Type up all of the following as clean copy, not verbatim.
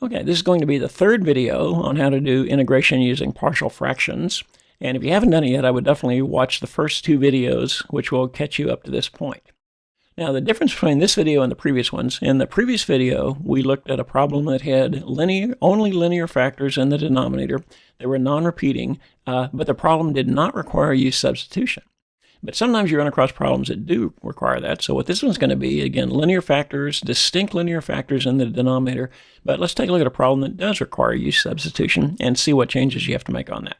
Okay, this is going to be the third video on how to do integration using partial fractions. And if you haven't done it yet, I would definitely watch the first two videos, which will catch you up to this point. Now, the difference between this video and the previous ones, in the previous video, we looked at a problem that had only linear factors in the denominator. They were non-repeating, but the problem did not require use substitution. But sometimes you run across problems that do require that. So what this one's going to be, again, linear factors, distinct linear factors in the denominator. But let's take a look at a problem that does require use substitution and see what changes you have to make on that.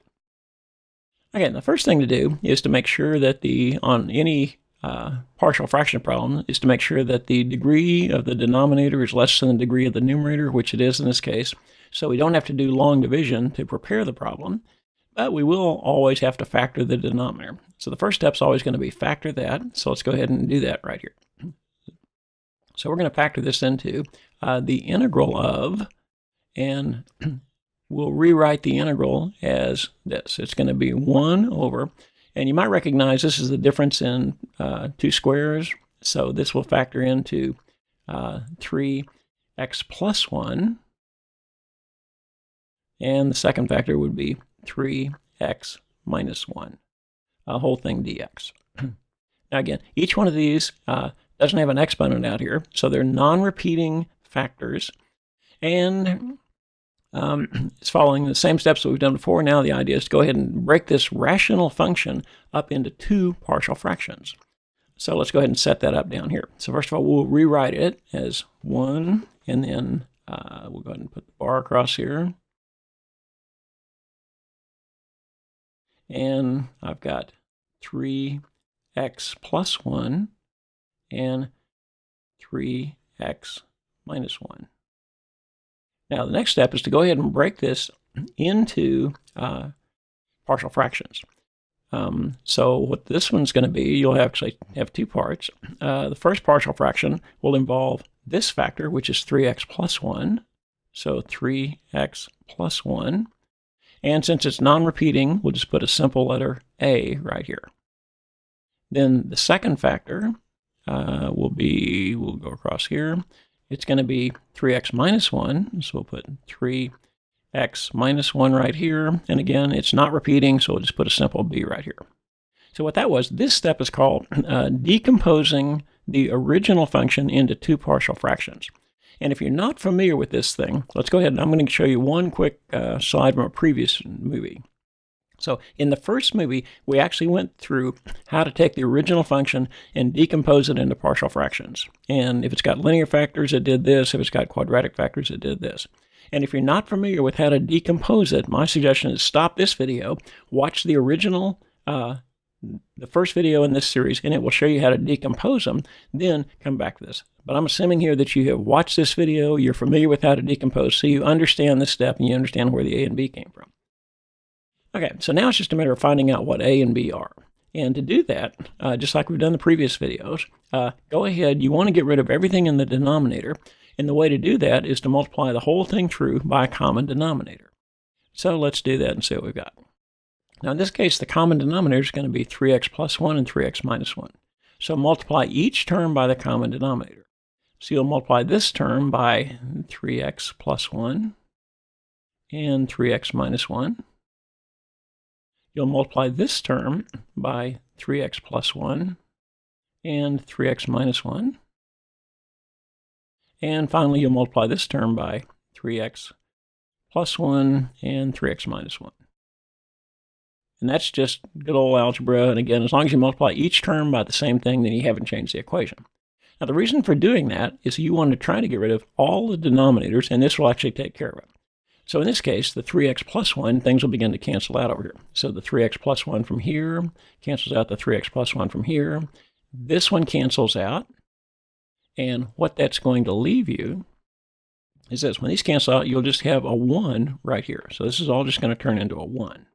Okay, the first thing to do is to make sure that on any partial fraction problem is to make sure that the degree of the denominator is less than the degree of the numerator, which it is in this case. So we don't have to do long division to prepare the problem. But we will always have to factor the denominator. So the first step is always going to be factor that. So let's go ahead and do that right here. So we're going to factor this into the integral of, and we'll rewrite the integral as this. It's going to be 1 over, and you might recognize this is the difference in two squares. So this will factor into 3x plus 1. And the second factor would be 3x minus 1, a whole thing dx. Now again, each one of these doesn't have an exponent out here, so they're non-repeating factors, and it's following the same steps that we've done before. Now the idea is to go ahead and break this rational function up into two partial fractions. So let's go ahead and set that up down here. So first of all, we'll rewrite it as 1, and then we'll go ahead and put the bar across here. And I've got 3x plus 1 and 3x minus 1. Now the next step is to go ahead and break this into partial fractions. So what this one's going to be, you'll actually have two parts. The first partial fraction will involve this factor, which is 3x plus 1. So 3x plus 1. And since it's non-repeating, we'll just put a simple letter a right here. Then the second factor we'll go across here. It's going to be 3x minus 1. So we'll put 3x minus 1 right here. And again, it's not repeating, so we'll just put a simple b right here. So what that was, this step is called decomposing the original function into two partial fractions. And if you're not familiar with this thing, let's go ahead and I'm going to show you one quick slide from a previous movie. So in the first movie, we actually went through how to take the original function and decompose it into partial fractions. And if it's got linear factors, it did this. If it's got quadratic factors, it did this. And if you're not familiar with how to decompose it, my suggestion is stop this video, watch the original the first video in this series, and it will show you how to decompose them, then come back to this. But I'm assuming here that you have watched this video, you're familiar with how to decompose, so you understand this step and you understand where the a and b came from. Okay, so now it's just a matter of finding out what a and b are. And to do that, just like we've done the previous videos, go ahead, you want to get rid of everything in the denominator, and the way to do that is to multiply the whole thing through by a common denominator. So let's do that and see what we've got. Now in this case, the common denominator is going to be 3x plus 1 and 3x minus 1. So multiply each term by the common denominator. So you'll multiply this term by 3x plus 1 and 3x minus 1. You'll multiply this term by 3x plus 1 and 3x minus 1. And finally, you'll multiply this term by 3x plus 1 and 3x minus 1. And that's just good old algebra. And again, as long as you multiply each term by the same thing, then you haven't changed the equation. Now, the reason for doing that is you want to try to get rid of all the denominators, and this will actually take care of it. So in this case, the 3x plus 1, things will begin to cancel out over here. So the 3x plus 1 from here cancels out the 3x plus 1 from here. This one cancels out. And what that's going to leave you is this. When these cancel out, you'll just have a 1 right here. So this is all just going to turn into a 1.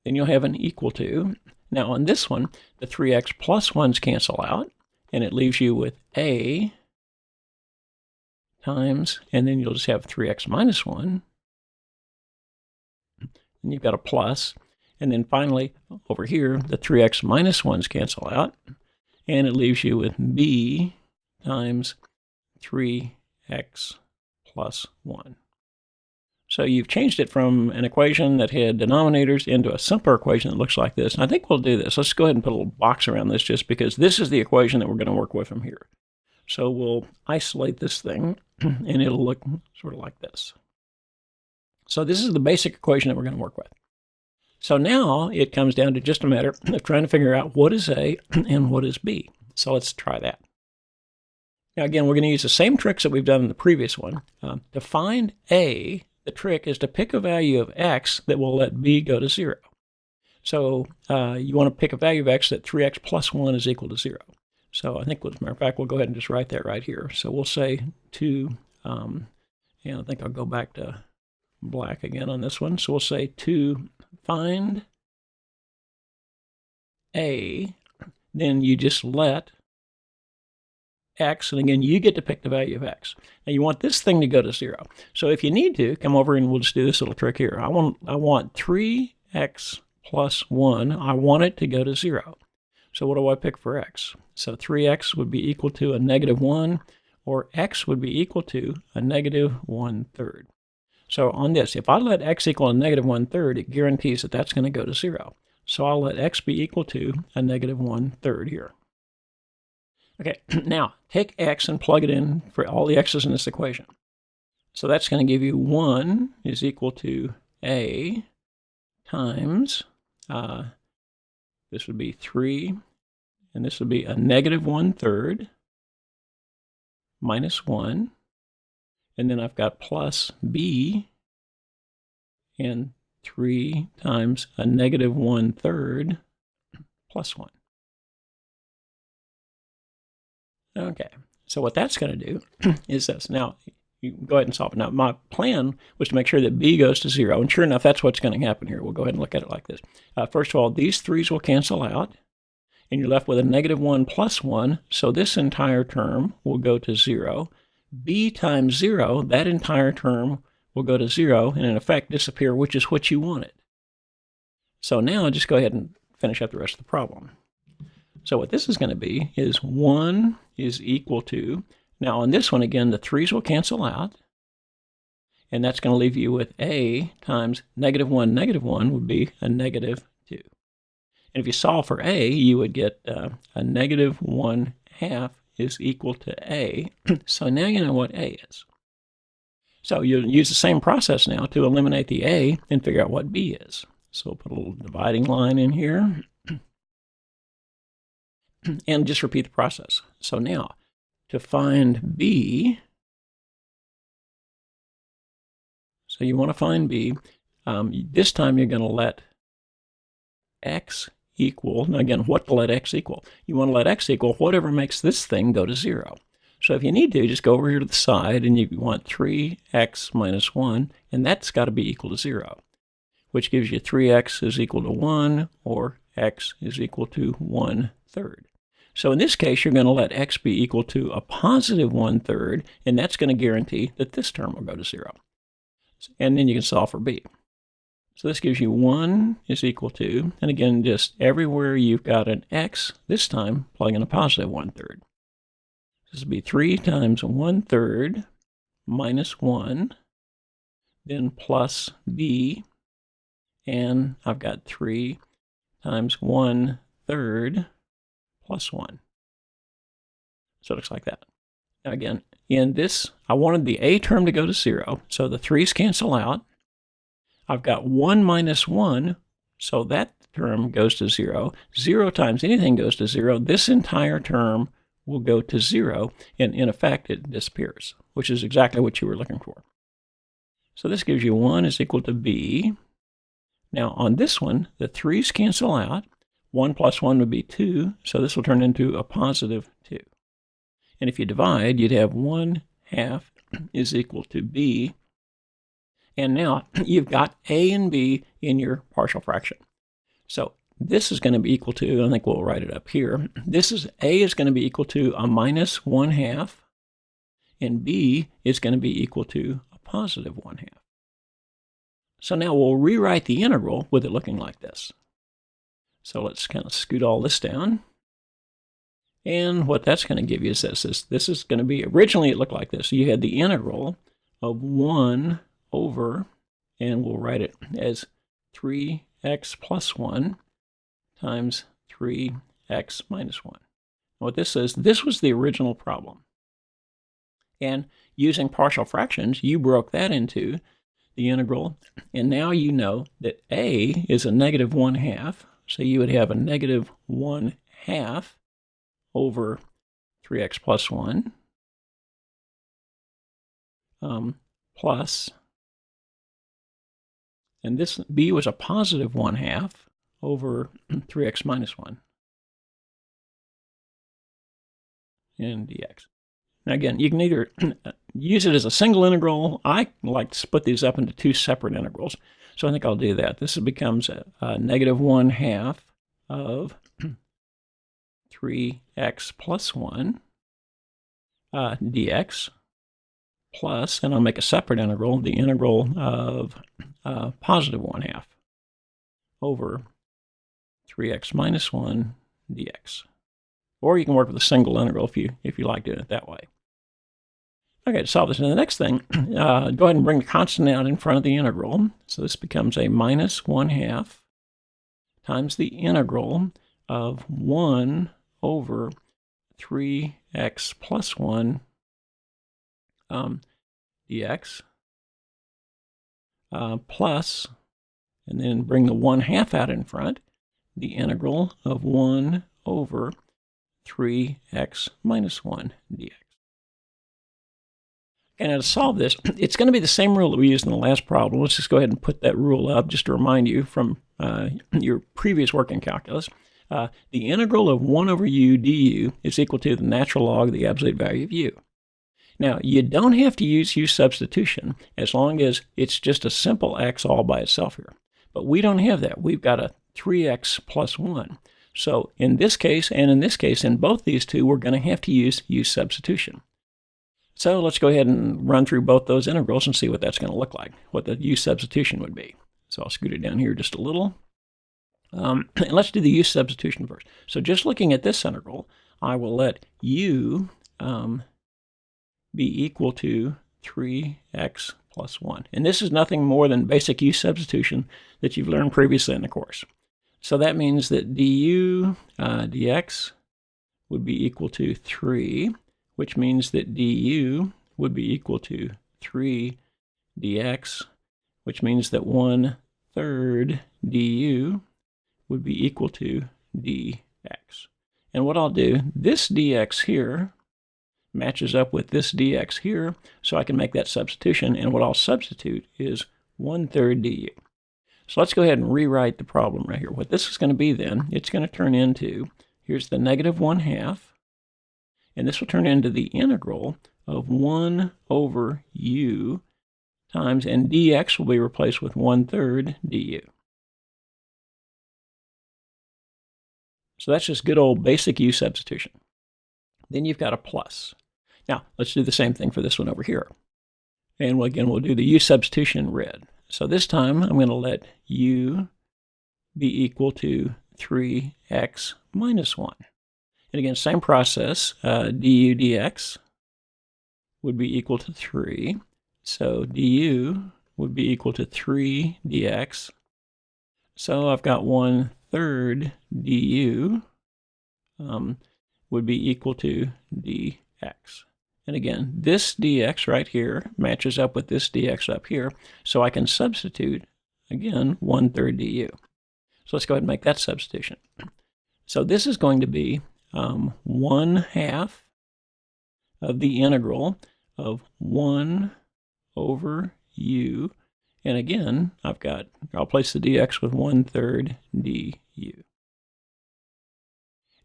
Then you'll have an equal to. Now on this one, the 3x plus 1s cancel out, and it leaves you with a times, and then you'll just have 3x minus 1. And you've got a plus. And then finally, over here, the 3x minus 1s cancel out, and it leaves you with b times 3x plus 1. So you've changed it from an equation that had denominators into a simpler equation that looks like this. And I think we'll do this. Let's go ahead and put a little box around this just because this is the equation that we're going to work with from here. So we'll isolate this thing, and it'll look sort of like this. So this is the basic equation that we're going to work with. So now it comes down to just a matter of trying to figure out what is A and what is B. So let's try that. Now again, we're going to use the same tricks that we've done in the previous one. To find A, the trick is to pick a value of x that will let b go to 0. So you want to pick a value of x that 3x plus 1 is equal to 0. So I think, as a matter of fact, we'll go ahead and just write that right here. So we'll say 2, and I think I'll go back to black again on this one. So we'll say to find A, then you just let x, and again, you get to pick the value of x. Now you want this thing to go to 0. So if you need to, come over and we'll just do this little trick here. I want 3x plus 1. I want it to go to 0. So what do I pick for x? So 3x would be equal to a negative 1, or x would be equal to a negative 1/3. So on this, if I let x equal a negative 1/3, it guarantees that that's going to go to 0. So I'll let x be equal to a negative 1/3 here. Okay, now take x and plug it in for all the x's in this equation. So that's going to give you 1 is equal to a times, this would be 3, and this would be a negative 1/3 minus 1. And then I've got plus b, and 3 times a negative 1/3 plus 1. Okay, so what that's going to do is this. Now, you can go ahead and solve it. Now, my plan was to make sure that b goes to 0, and sure enough, that's what's going to happen here. We'll go ahead and look at it like this. First of all, these 3's will cancel out, and you're left with a negative 1 plus 1, so this entire term will go to 0. b times 0, that entire term will go to 0, and in effect disappear, which is what you wanted. So now just go ahead and finish up the rest of the problem. So what this is going to be is 1 is equal to, now on this one again, the 3's will cancel out, and that's going to leave you with a times negative 1 would be a negative 2. And if you solve for a, you would get a negative 1/2 is equal to a. So now you know what a is. So you'll use the same process now to eliminate the a and figure out what b is. So we'll put a little dividing line in here. And just repeat the process. So now, to find b, so you want to find b, this time you're going to let x equal, now again, what to let x equal? You want to let x equal whatever makes this thing go to 0. So if you need to, just go over here to the side, and you want 3x minus 1, and that's got to be equal to 0, which gives you 3x is equal to 1, or x is equal to 1/3. So in this case, you're going to let x be equal to a positive 1/3, and that's going to guarantee that this term will go to 0. And then you can solve for b. So this gives you 1 is equal to, and again, just everywhere you've got an x, this time plug in a positive 1/3. This would be 3 times 1/3 minus 1, then plus b, and I've got 3 times 1/3 plus 1. So it looks like that. Now again, in this, I wanted the a term to go to 0, so the 3's cancel out. I've got 1 minus 1, so that term goes to 0. 0 times anything goes to 0. This entire term will go to 0, and in effect, it disappears, which is exactly what you were looking for. So this gives you 1 is equal to b. Now on this one, the 3's cancel out. 1 plus 1 would be 2, so this will turn into a positive 2. And if you divide, you'd have 1/2 is equal to b. And now you've got a and b in your partial fraction. So this is going to be equal to, I think we'll write it up here, this is a is going to be equal to a minus 1/2, and b is going to be equal to a positive 1/2. So now we'll rewrite the integral with it looking like this. So let's kind of scoot all this down. And what that's going to give you is this. This is going to be, originally it looked like this. You had the integral of 1 over, and we'll write it as 3x plus 1 times 3x minus 1. What this is, this was the original problem. And using partial fractions, you broke that into the integral, and now you know that a is a negative 1/2, so you would have a negative 1/2 over 3x plus 1 plus, and this b was a positive 1/2 over 3x minus 1 and dx. Now again, you can either use it as a single integral. I like to split these up into two separate integrals, so I think I'll do that. This becomes a negative 1/2 of 3x plus 1 dx plus, and I'll make a separate integral, the integral of positive 1/2 over 3x minus 1 dx. Or you can work with a single integral if you like doing it that way. Okay, to solve this, and the next thing, go ahead and bring the constant out in front of the integral. So this becomes a minus 1/2 times the integral of 1 over 3x plus 1 dx plus, and then bring the 1/2 out in front, the integral of 1 over 3x minus 1 dx. Okay, now to solve this, it's going to be the same rule that we used in the last problem. Let's just go ahead and put that rule up just to remind you from your previous work in calculus. The integral of 1 over u du is equal to the natural log of the absolute value of u. Now, you don't have to use u substitution as long as it's just a simple x all by itself here. But we don't have that. We've got a 3x plus 1. So in this case and in this case, in both these two, we're going to have to use u substitution. So let's go ahead and run through both those integrals and see what that's going to look like, what the u substitution would be. So I'll scoot it down here just a little. And let's do the u substitution first. So just looking at this integral, I will let u be equal to 3x plus 1. And this is nothing more than basic u substitution that you've learned previously in the course. So that means that du dx would be equal to 3, which means that du would be equal to 3 dx, which means that 1/3 du would be equal to dx. And what I'll do, this dx here matches up with this dx here, so I can make that substitution, and what I'll substitute is 1/3 du. So let's go ahead and rewrite the problem right here. What this is going to be then, it's going to turn into, here's the negative 1/2, and this will turn into the integral of 1 over u times, and dx will be replaced with 1/3 du. So that's just good old basic u substitution. Then you've got a plus. Now, let's do the same thing for this one over here. And again, we'll do the u substitution in red. So this time, I'm going to let u be equal to 3x minus 1. And again, same process, du dx would be equal to 3. So du would be equal to 3 dx. So I've got 1/3 du would be equal to dx. And again, this dx right here matches up with this dx up here, so I can substitute, again, 1/3 du. So let's go ahead and make that substitution. So this is going to be 1/2 of the integral of 1 over u, and again, I'll place the dx with 1/3 du.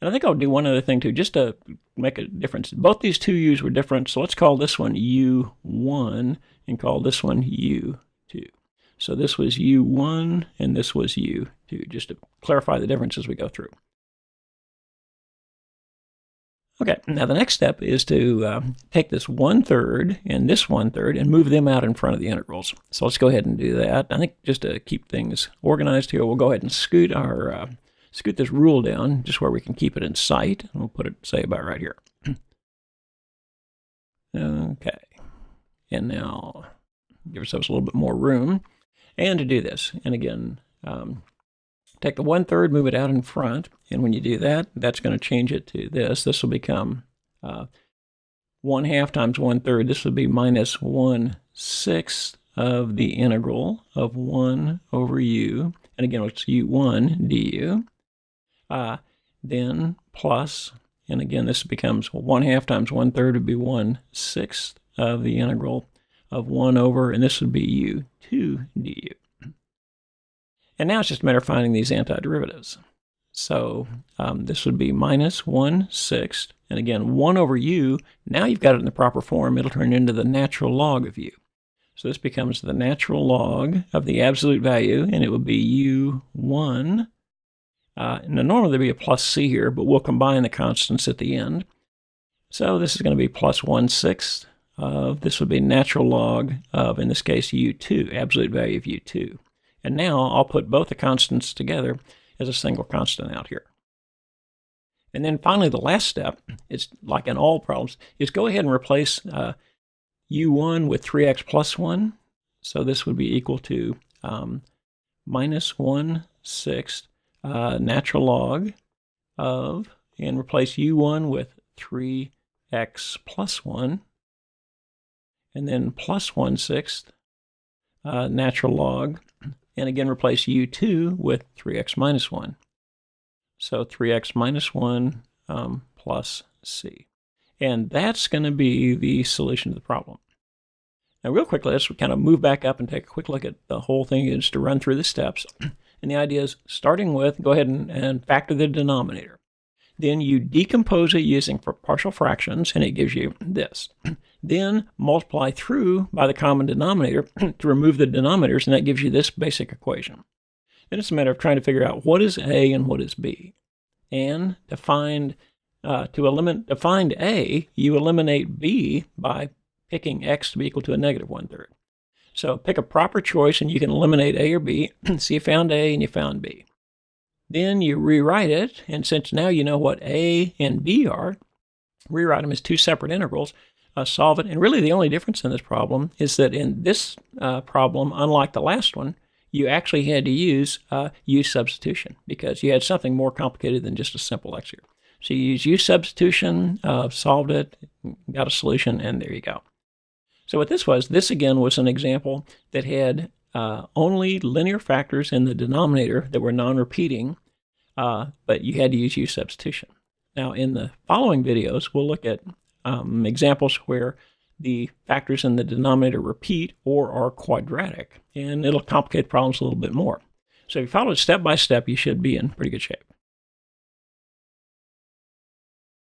And I think I'll do one other thing too, just to make a difference. Both these two u's were different, so let's call this one u1 and call this one u2. So this was u1 and this was u2, just to clarify the difference as we go through. Okay, now the next step is to take this 1/3 and this 1/3 and move them out in front of the integrals. So let's go ahead and do that. I think just to keep things organized here, we'll go ahead and scoot this rule down just where we can keep it in sight. And we'll put it, say, about right here. Okay. And now give ourselves a little bit more room. And to do this, and again, take the 1/3, move it out in front. And when you do that, that's going to change it to this. This will become 1/2 times 1/3. This would be minus 1/6 of the integral of 1 over u. And again, it's u1 du. Then plus, and again, this becomes 1/2 times 1/3 would be 1/6 of the integral of 1 over, and this would be u2 du. And now it's just a matter of finding these antiderivatives. So this would be minus 1/6, and again, 1 over u. Now you've got it in the proper form. It'll turn into the natural log of u. So this becomes the natural log of the absolute value, and it would be u1. Now normally there'd be a plus c here, but we'll combine the constants at the end. So this is going to be plus 1/6 of, this would be natural log of, in this case, u2, absolute value of u2. And now I'll put both the constants together as a single constant out here. And then finally, the last step, it's like in all problems, is go ahead and replace u1 with 3x plus 1. So this would be equal to minus 1/6 natural log of, and replace u1 with 3x plus 1. And then plus 1/6 natural log. And again, replace u2 with 3x minus 1. So 3x minus 1 plus c. And that's going to be the solution to the problem. Now, real quickly, let's kind of move back up and take a quick look at the whole thing, just to run through the steps. And the idea is, starting with, go ahead and factor the denominator. Then you decompose it using partial fractions, and it gives you this. Then multiply through by the common denominator to remove the denominators, and that gives you this basic equation. Then it's a matter of trying to figure out what is A and what is B. And to find A, you eliminate B by picking x to be equal to a negative 1/3. So pick a proper choice, and you can eliminate A or B. So you found A and you found B. Then you rewrite it, and since now you know what A and B are, rewrite them as two separate integrals, solve it. And really the only difference in this problem is that in this problem, unlike the last one, you actually had to use substitution, because you had something more complicated than just a simple x here. So you use substitution, solved it, got a solution, and there you go. So what this again was an example that had only linear factors in the denominator that were non-repeating, but you had to use u substitution. Now, in the following videos, we'll look at examples where the factors in the denominator repeat or are quadratic, and it'll complicate problems a little bit more. So if you follow it step by step, you should be in pretty good shape.